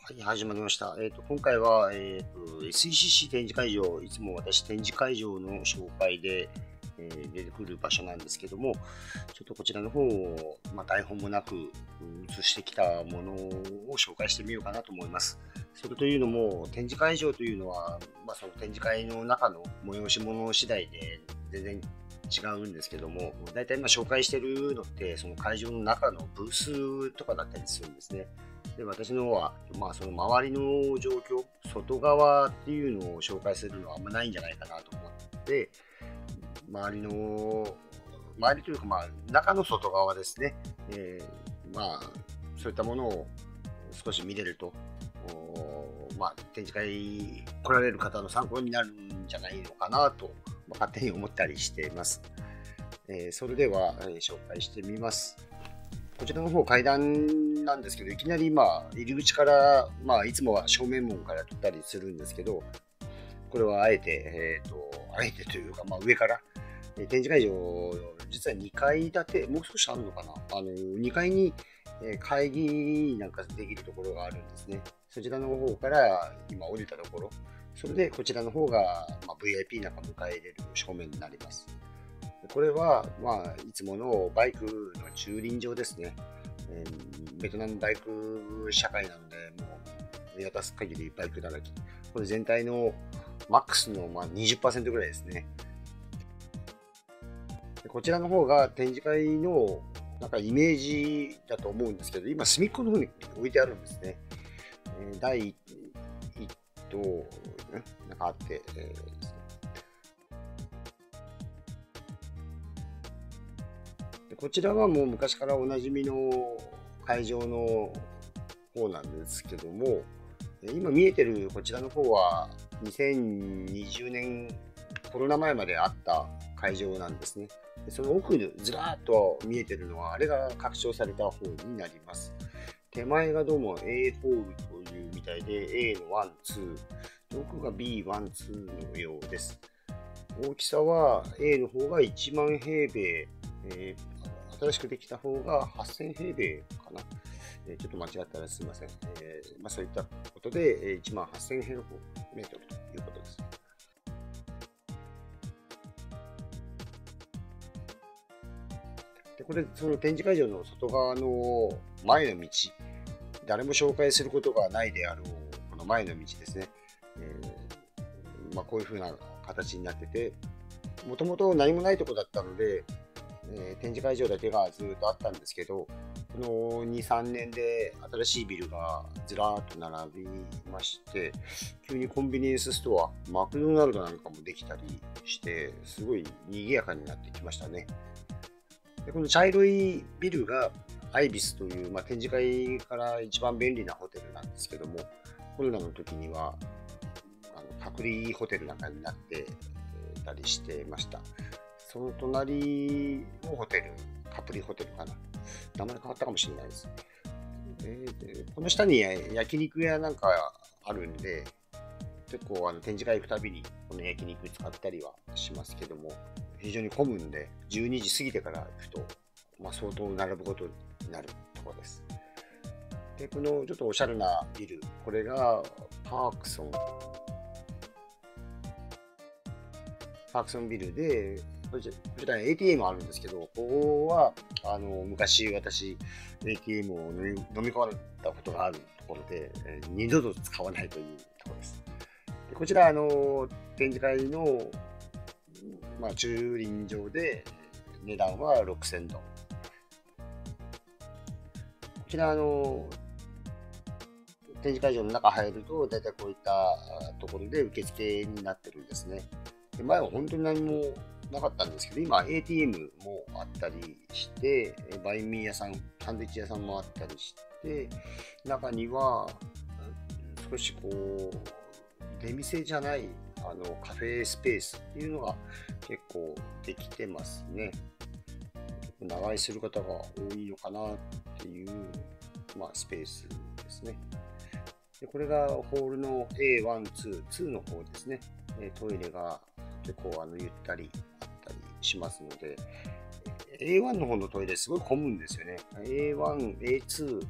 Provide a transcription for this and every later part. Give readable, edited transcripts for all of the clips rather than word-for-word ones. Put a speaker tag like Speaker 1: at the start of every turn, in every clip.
Speaker 1: はい、始まりました。今回は、SECC 展示会場、いつも私展示会場の紹介で、出てくる場所なんですけども、ちょっとこちらの方を、台本もなく映してきたものを紹介してみようかなと思います。それというのも、展示会場というのは、その展示会の中の催し物次第で全然違うんですけども、大体今紹介してるのって、その会場の中のブースとかだったりするんですね。で、私の方は、その周りの状況、外側っていうのを紹介するのはあんまないんじゃないかなと思って、周りの、周りというか、中の外側ですね。そういったものを少し見れると、展示会来られる方の参考になるんじゃないのかなと、勝手に思ったりしています。それでは、紹介してみます。こちらの方階段なんですけど、いきなり入り口から、いつもは正面門から撮ったりするんですけど、これはあえて、あえてというか、上から、展示会場、実は2階建て、もう少しあるのかな、2階に会議なんかできるところがあるんですね。そちらの方から今降りたところ、それでこちらの方が、VIP なんか迎え入れる正面になります。これは、いつものバイクの駐輪場ですね。ベトナムバイク社会なので、もう見渡す限りバイクだらけ。これ全体のマックスの20%ぐらいですね。でこちらの方が展示会のなんかイメージだと思うんですけど、今隅っこの方に置いてあるんですね。第1棟、なんかあって、でこちらはもう昔からおなじみの会場の方なんですけども、今見えてるこちらの方は2020年コロナ前まであった会場なんですね。でその奥にずらーっと見えてるのは、あれが拡張された方になります。手前がどうも A ホールというみたいで A の1、2、奥が B1、2のようです。大きさは A の方が1万平米、新しくできた方が8000平米かな。ちょっと間違ったらすみません。そういったことで1万8000平方メートルということです。で、これ、その展示会場の外側の前の道、誰も紹介することがないであろう、この前の道ですね。こういう風な形になってて、もともと何もないとこだったので、展示会場だけがずっとあったんですけど、この2、3年で新しいビルがずらーっと並びまして、急にコンビニエンスストア、マクドナルドなんかもできたりして、すごい賑やかになってきましたね。でこの茶色いビルがアイビスという、展示会から一番便利なホテルなんですけども、コロナの時には隔離ホテルなんかになってたりしてました。その隣のホテル、カプリホテルかな。名前変わったかもしれないです。でこの下に焼肉屋なんかあるんで、結構展示会行くたびにこの焼肉使ったりはしますけども、非常に混むんで、12時過ぎてから行くと、相当並ぶことになるところです。で、このちょっとおしゃれなビル、これがパークソンビルで、こちらに ATM あるんですけど、ここは昔私 ATM を飲み込まれたことがあるところで、二度と使わないというところです。でこちら展示会の、駐輪場で値段は6000ドン。こちら展示会場の中入ると、だいたいこういったところで受付になってるんですね。で前は本当に何もなかったんですけど、今 ATM もあったりして、バインミー屋さん、サンドイッチ屋さんもあったりして、中には少しこう、出店じゃないカフェスペースっていうのが結構できてますね。長居する方が多いのかなっていう、スペースですね。でこれがホールの A1、2の方ですね。トイレが結構ゆったりあったりしますので、A1 の方のトイレすごい混むんですよね。A1、A2、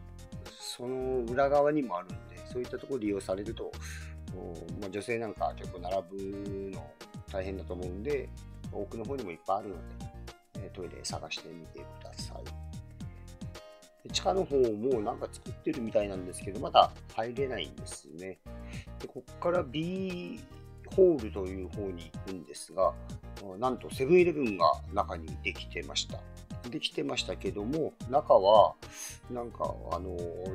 Speaker 1: その裏側にもあるんで、そそういったところを利用されると、女性なんか結構並ぶの大変だと思うんで、奥の方にもいっぱいあるので、トイレ探してみてください。地下の方もなんか作ってるみたいなんですけど、まだ入れないんですね。で、ここから B ホールという方に行くんですが、なんとセブンイレブンが中にできてました。けども、中は、なんか、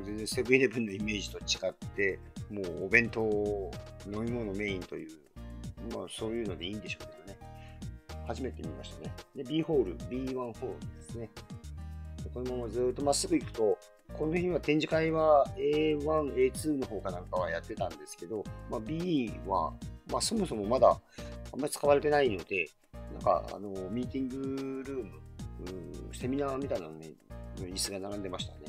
Speaker 1: 全然セブンイレブンのイメージと違って、もうお弁当、飲み物メインという、そういうのでいいんでしょうけどね。初めて見ましたね。で、B ホール、B1 ホールですね。でこのままずっとまっすぐ行くと、この日は展示会は A1、A2 の方かなんかはやってたんですけど、B は、そもそもまだあんまり使われてないので、なんか、ミーティングルーム、セミナーみたいなのに椅子が並んでましたね。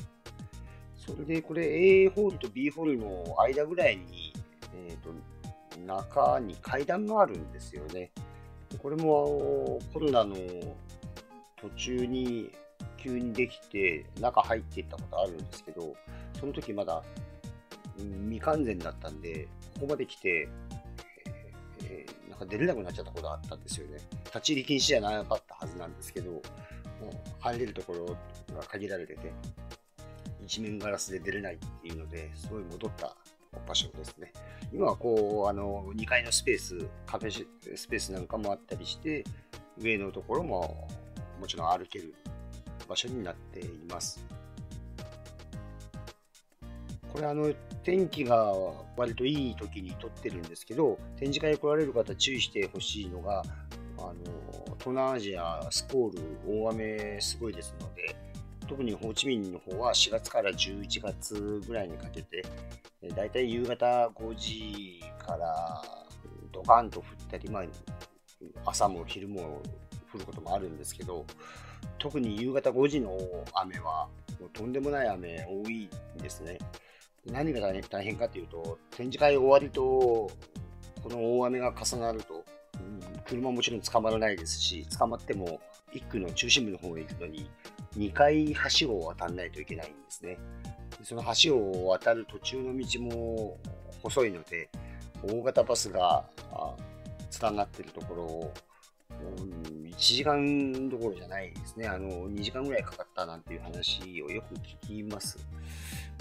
Speaker 1: それで、これ A ホールと B ホールの間ぐらいに、中に階段があるんですよね。これもコロナの途中に急にできて中入っていったことあるんですけど、その時まだ未完全だったんで、ここまで来て、なんか出れなくなっちゃったことがあったんですよね。立ち入り禁止じゃなかったはずなんですけど、もう入れるところが限られてて、一面ガラスで出れないっていうので、すごい戻った場所ですね。今はこう、2階のスペース、カフェスペースなんかもあったりして、上のところももちろん歩ける場所になっています。これ天気が割といい時に撮ってるんですけど、展示会に来られる方注意してほしいのが、東南アジア、スコール、大雨すごいですので、特にホーチミンの方は4月から11月ぐらいにかけて、だいたい夕方5時からドカンと降ったり、朝も昼も降ることもあるんですけど、特に夕方5時の雨はもうとんでもない雨多いんですね。何が大変かというと、展示会終わりとこの大雨が重なると、車もちろん捕まらないですし、捕まっても1区の中心部の方へ行くのに2回橋を渡らないといけないんですね。その橋を渡る途中の道も細いので、大型バスが連なっているところを1時間どころじゃないですね。2時間ぐらいかかったなんていう話をよく聞きます。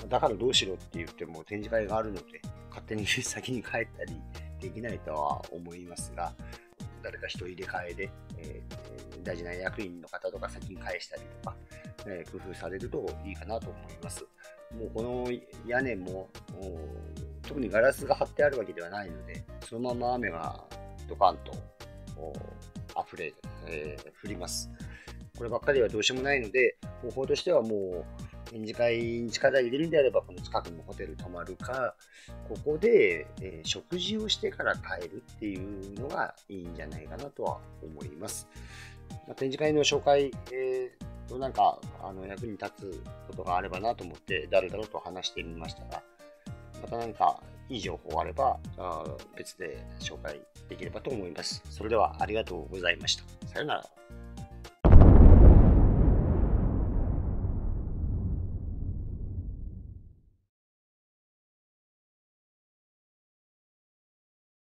Speaker 1: だからどうしろって言っても展示会があるので、勝手に先に帰ったりできないとは思いますが、誰か人入れ替えで、大事な役員の方とか先に返したりとか、工夫されるといいかなと思います。もうこの屋根も特にガラスが張ってあるわけではないので、そのまま雨がドカンと溢れ、降ります。こればっかりはどうしようもないので、方法としてはもう展示会に力入れるんであれば、この近くのホテル泊まるか、ここで、食事をしてから帰るっていうのがいいんじゃないかなとは思います。展示会の紹介、なんか役に立つことがあればなと思ってだらだらと話してみましたが、また何かいい情報があれば別で紹介できればと思います。それではありがとうございました。さようなら。